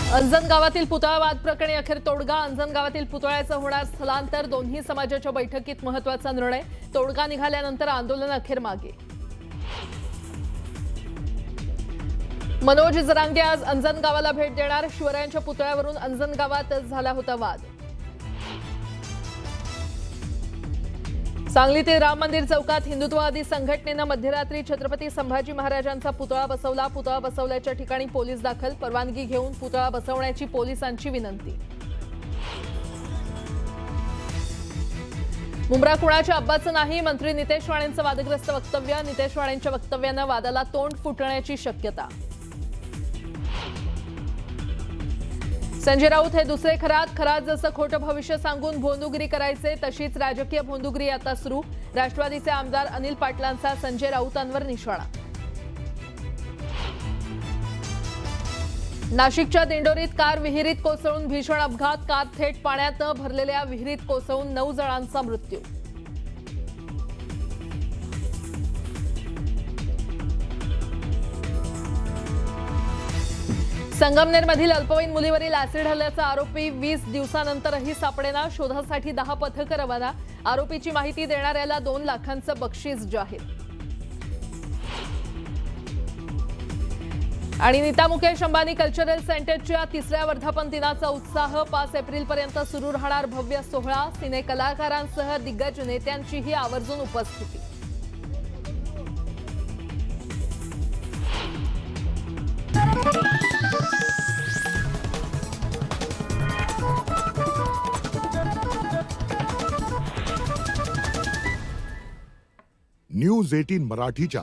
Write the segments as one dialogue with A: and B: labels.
A: अंजन गावातील पुतळा वाद प्रकरणी अखेर तोडगा। अंजन गावातील पुतळ्याचं होणार स्थलांतर। दोन्ही समाजाच्या बैठकीत महत्त्वाचा निर्णय। तोडगा निघाल्यानंतर आंदोलन अखेर मागे। मनोज जरांगे आज अंजन गावाला भेट देणार। शिवरायांच्या पुतळ्यावरून अंजन गावात झाला होता वाद। सांगली ते राम मंदिर चौकात हिंदुत्ववादी संघटनेनं मध्यरात्री छत्रपती संभाजी महाराजांचा पुतळा बसवला। पुतळा बसवल्याच्या ठिकाणी पोलीस दाखल। परवानगी घेऊन पुतळा बसवण्याची पोलिसांची विनंती। मुंब्रा कुणाच्या अब्बाचं नाही, मंत्री नितेश राणेंचं वादग्रस्त वक्तव्य। नितेश राणेंच्या वक्तव्यानं वादाला तोंड फुटण्याची शक्यता। संजय राऊत हे दुसरे खरात जसं खोटं भविष्य सांगून भोंदूगिरी करायचे तशीच राजकीय भोंदूगिरी आता सुरू। राष्ट्रवादीचे आमदार अनिल पाटलांचा संजय राऊतांवर निशाणा। नाशिकच्या दिंडोरीत कार विहिरीत कोसळून भीषण अपघात। कार थेट पाण्यात भरलेल्या विहिरीत कोसळून 9 जणांचा मृत्यू। संगमनेरमधील अल्पवयीन मुलीवरील ऍसिड हल्ल्याचा आरोपी 20 दिवसानंतरही सापडेना। शोधासाठी 10 पथकं रवाना। आरोपीची माहिती देणाऱ्याला 2 लाखांचं बक्षीस जाहीर। आणि नीता मुकेश अंबानी कल्चरल सेंटरच्या 3ऱ्या वर्धापन दिनाचा उत्साह। 5 एप्रिलपर्यंत सुरू राहणार भव्य सोहळा। सिने कलाकारांसह दिग्गज नेत्यांचीही आवर्जून उपस्थिती।
B: न्यूज 18 मराठीच्या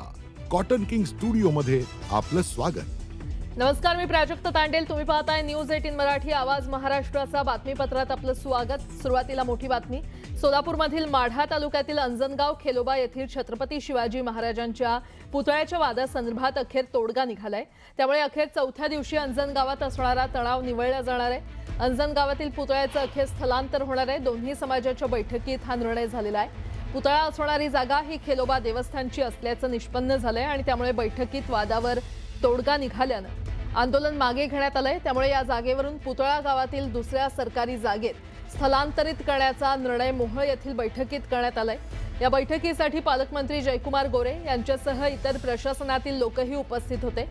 B: कॉटन किंग स्टुडिओ मध्ये आपलं स्वागत।
A: नमस्कार, मी प्राजक्त तांडेल। तुम्ही पाहताय न्यूज 18 मराठी आवाज महाराष्ट्राचा। बातमीपत्रात आपलं स्वागत। सुरुवातीला मोठी बातमी। सोलापूरमधील माढा तालुक्यातील अंजनगाव खेलोबा येथील छत्रपती शिवाजी महाराजांच्या पुतळ्याच्या वादासंदर्भात अखेर तोडगा निघालाय। त्यामुळे अखेर 4थ्या दिवशी अंजन गावात असणारा तणाव निवळला जाणार आहे। अंजन गावातील पुतळ्याचं अखेर स्थलांतर होणार आहे। दोन्ही समाजाच्या बैठकीत हा निर्णय झालेला आहे। पुतळा असणारी जागा ही खेलोबा देवस्थानची असल्याचं निष्पन्न झालंय आणि त्यामुळे बैठकीत वादावर तोडगा निघाल्यानं आंदोलन मागे घेण्यात आलंय। त्यामुळे या जागेवरून पुतळा गावातील दुसऱ्या सरकारी जागेत स्थलांतरित करण्याचा निर्णय मोहोळ येथील बैठकीत करण्यात आलाय। या बैठकीसाठी पालकमंत्री जयकुमार गोरे यांच्यासह इतर प्रशासनातील लोकही उपस्थित होते।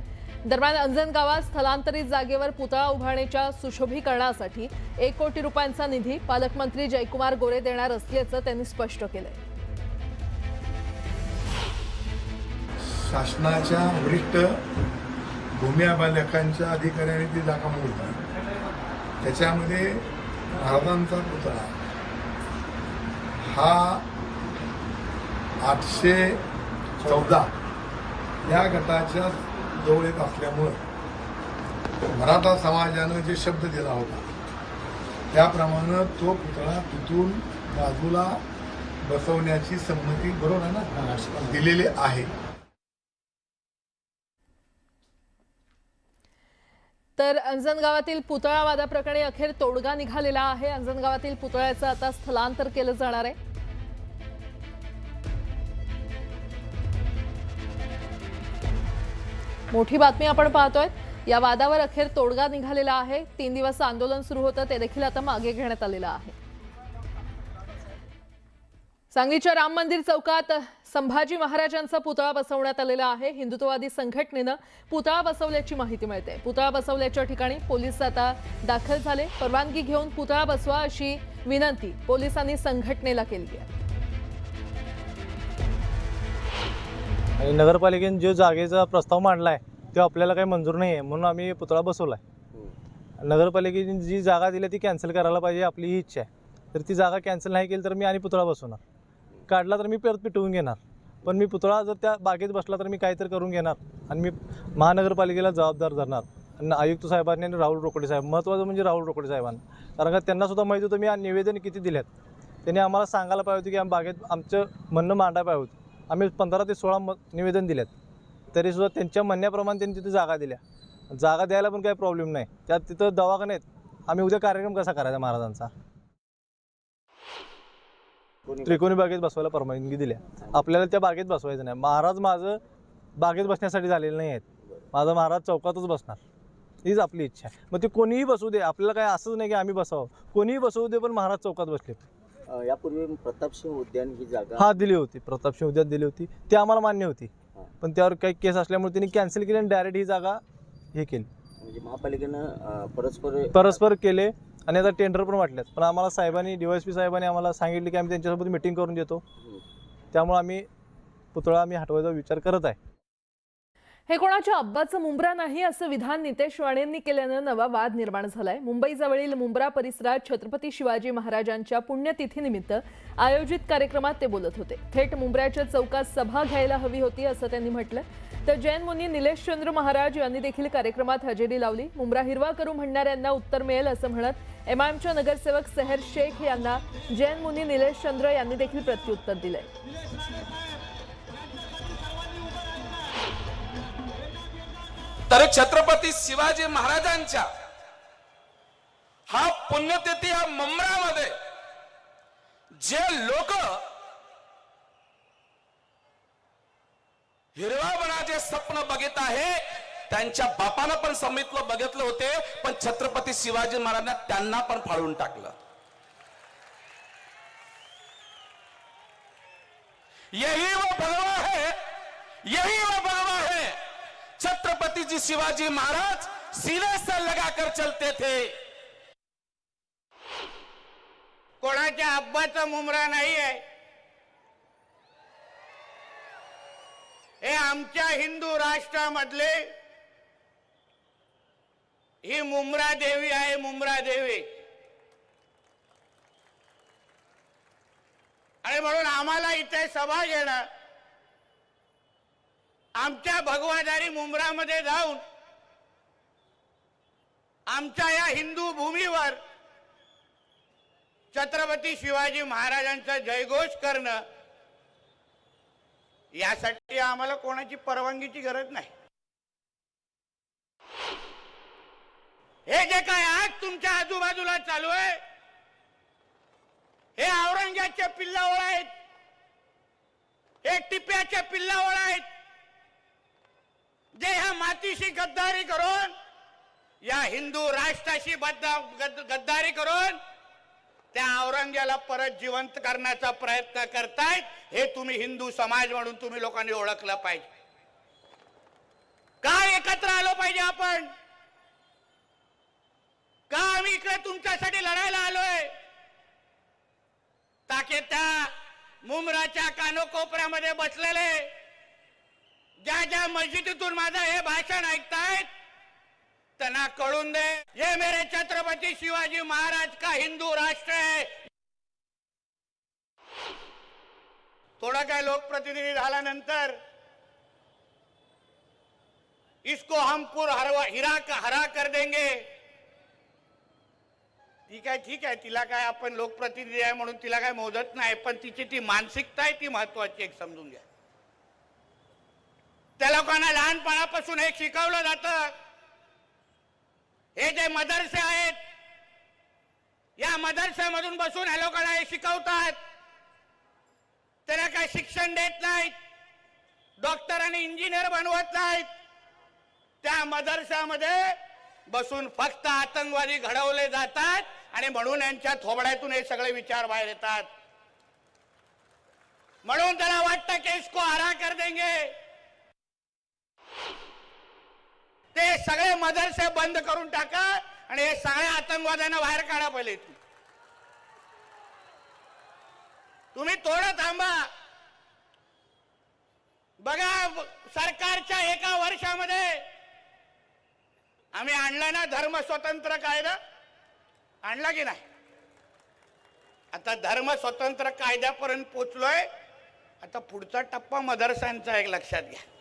A: दरम्यान अंजन गावात स्थलांतरित जागेवर पुतळा उभारण्याच्या सुशोभीकरणासाठी 1 कोटी रुपयांचा निधी पालकमंत्री जयकुमार गोरे देणार असल्याचं त्यांनी स्पष्ट केलंय।
C: शासनाच्या वरिष्ठ भूमी अभिलेखांच्या अधिकाऱ्यांनी ती जागा मोडली। त्याच्यामध्ये महाराजांचा पुतळा हा 814 या गटाच्या जवळ येत असल्यामुळे मराठा समाजानं जे शब्द दिला होता त्याप्रमाणे तो पुतळा तिथून बाजूला बसवण्याची संमती बरोबर आहे ना दिलेली आहे।
A: तर अंजन गावातील पुतळा वादाप्रकरणी अखेर तोडगा निघालेला आहे। अंजन गावातील पुतळ्याचं आता स्थलांतर केलं जाणार आहे। मोठी बातमी आपण पाहतोय। या वादावर अखेर तोडगा निघालेला आहे। 3 दिवस आंदोलन सुरू होतं ते देखील आता मागे घेण्यात आलेलं आहे। सांगलीच्या राम मंदिर चौकात संभाजी महाराजांचा पुतळा बसवण्यात आलेला आहे। हिंदुत्ववादी संघटनेनं पुतळा बसवल्याची माहिती मिळते। पुतळा बसवल्याच्या ठिकाणी पोलीस आता दाखल झाले। परवानगी घेऊन पुतळा बसवा अशी विनंती पोलिसांनी संघटनेला केली आहे।
D: आणि नगरपालिकेने जो जागेचा प्रस्ताव मांडलाय तो आपल्याला काही मंजूर नाही आहे, म्हणून आम्ही पुतळा बसवलाय। नगरपालिकेने जी जागा दिली ती कॅन्सल करायला पाहिजे आपली ही इच्छा आहे। तर ती जागा कॅन्सल नाही केली तर मी आणि पुतळा बसवणार। काढला तर मी परत पिटवून घेणार, पण मी पुतळा जर त्या बागेत बसला तर मी काहीतरी करून घेणार आणि मी महानगरपालिकेला जबाबदार धरणार। आणि आयुक्त साहेबांनी आणि राहुल रोकडे साहेब, महत्त्वाचं म्हणजे राहुल रोकडे साहेबांना, कारण का त्यांना सुद्धा माहिती होतं मी निवेदन किती दिल्यात। त्यांनी आम्हाला सांगायला पाहिजे होतं की आम्ही बागेत आमचं म्हणणं मांडायला पाहिजे होतं। आम्ही 15 ते 16 निवेदन दिल्यात, तरीसुद्धा त्यांच्या म्हणण्याप्रमाणे त्यांनी तिथे जागा दिल्या। जागा द्यायला पण काही प्रॉब्लेम नाही, त्यात तिथं दवाखान्यात आम्ही उद्या कार्यक्रम कसा करायचा महाराजांचा। त्रिकोणी बागेत बसवायला परवानगी दिल्या। आपल्याला त्या बागेत बसवायचं नाही। महाराज माझं बागेत बसण्यासाठी झालेलं नाही आहेत, माझा महाराज चौकातच बसणार। हीच आपली इच्छा आहे. मग ते कोणीही बसू दे, आपल्याला काय असंच नाही की आम्ही बसावं, कोणीही बसवू दे, पण महाराज चौकात बसले.
E: यापूर्वी प्रतापसिंह उद्यान ही जागा
D: हा दिली होती, प्रतापसिंह उद्यान दिली होती, ती आम्हाला मान्य होती. पण त्यावर काही केस असल्यामुळे त्यांनी कॅन्सल केली आणि डायरेक्ट ही जागा हे केली,
E: म्हणजे महापालिकेनं
D: परस्पर केले. आणि आता टेंडर पण वाटल्यात. पण आम्हाला साहेबांनी, DYSP साहेबांनी आम्हाला सांगितले की आम्ही त्यांच्यासोबत मिटिंग करून देतो. त्यामुळे आम्ही पुतळा हटवायचा विचार करत आहे.
A: हे कोणाच्या अब्बाचं मुंब्रा नाही असं विधान नितेश राणेंनी केल्यानं नवा वाद निर्माण झालाय. मुंबईजवळील मुंब्रा परिसरात छत्रपती शिवाजी महाराजांच्या पुण्यतिथीनिमित्त आयोजित कार्यक्रमात ते बोलत होते. थेट मुंब्र्याच्या चौकात सभा घ्यायला हवी होती असं त्यांनी म्हटलं. तर जैन मुनी निलेशचंद्र महाराज यांनी देखील कार्यक्रमात हजेरी लावली. मुंब्रा हिरवा करू म्हणणाऱ्यांना उत्तर मिळेल असं म्हणत MIMच्या नगरसेवक सेहर शेख यांना जैन मुनी निलेशचंद्र यांनी देखील प्रत्युत्तर दिलंय.
F: तर छत्रपती शिवाजी महाराजांच्या हा पुण्यतिथी हा मुंब्रामध्ये जे लोक हिरवापणाचे स्वप्न बघित आहे, त्यांच्या बापानं पण समितलं बघितलं होते, पण छत्रपती शिवाजी महाराजांना त्यांना पण फाळून टाकलं. यही वो भगवा है, यही वो भगवा है. छत्रपति जी शिवाजी महाराज सीने से लगाकर चलते थे.
G: कोणाच्या अब्बाचा मुंब्रा नाही आहे. हे आमच्या हिंदू राष्ट्रामधले ही मुंब्रा देवी आहे. मुंब्रा देवी. आणि म्हणून आम्हाला इथे सभा घेणं, आमच्या भगवादारी मुंब्रामध्ये जाऊन आमच्या या हिंदू भूमीवर छत्रपती शिवाजी महाराजांचा जयघोष करणं, यासाठी आम्हाला कोणाची परवानगीची गरज नाही. हे जे काय आज तुमच्या आजूबाजूला चालू आहे, हे औरंगाबादचे पिल्लावळ आहेत, हे टिप्याचे पिल्लावळ आहेत, जे ह्या मातीशी गद्दारी करून, या हिंदू राष्ट्राशी गद्दारी करून त्या औरंग्याला परत जिवंत करण्याचा प्रयत्न करतायत. हे तुम्ही हिंदू समाज म्हणून तुम्ही लोकांनी ओळखलं पाहिजे. का एकत्र आलो पाहिजे आपण? का आम्ही इकडे तुमच्यासाठी लढायला आलोय? ताके त्या मुंब्राच्या कानोकोपऱ्यामध्ये बसलेले ज्या ज्या मस्जिदीतून माझं हे भाषण ऐकतायत त्यांना कळून दे, ये मेरे छत्रपति शिवाजी महाराज का हिंदू राष्ट्र है. थोड़ा काय लोकप्रतिनिधी झाल्यानंतर इसको हम हरा कर देंगे. ठीक आहे, तिला काय आपण लोकप्रतिनिधी आहे म्हणून तिला काय मोजत नाही, पण तिची ती मानसिकता आहे ती महत्वाची एक समजून घ्या. त्या लोकांना लहानपणापासून हे शिकवलं जातं. हे जे मदरसे आहेत, या मदरसेमधून बसून हे लोकांना हे शिकवतात. त्यांना काय शिक्षण देत नाहीत, डॉक्टर आणि इंजिनियर बनवत नाहीत. त्या मदरशामध्ये बसून फक्त आतंकवादी घडवले जातात आणि म्हणून यांच्या थोबड्यातून हे सगळे विचार बाहेर येतात. म्हणून त्याला वाटतं की इसको हरा कर देंगे. ते सगळे मदरसे बंद करून टाका आणि हे सगळ्या आतंकवाद्यांना बाहेर काढा. पहिले तुम्ही थोडं थांबा. बघा, सरकारच्या एका वर्षामध्ये आम्ही आणला ना धर्म स्वतंत्र कायदा, आणला की नाही? आता धर्म स्वतंत्र कायद्यापर्यंत पोहोचलोय. आता पुढचा टप्पा मदरसांचा एक लक्षात घ्या.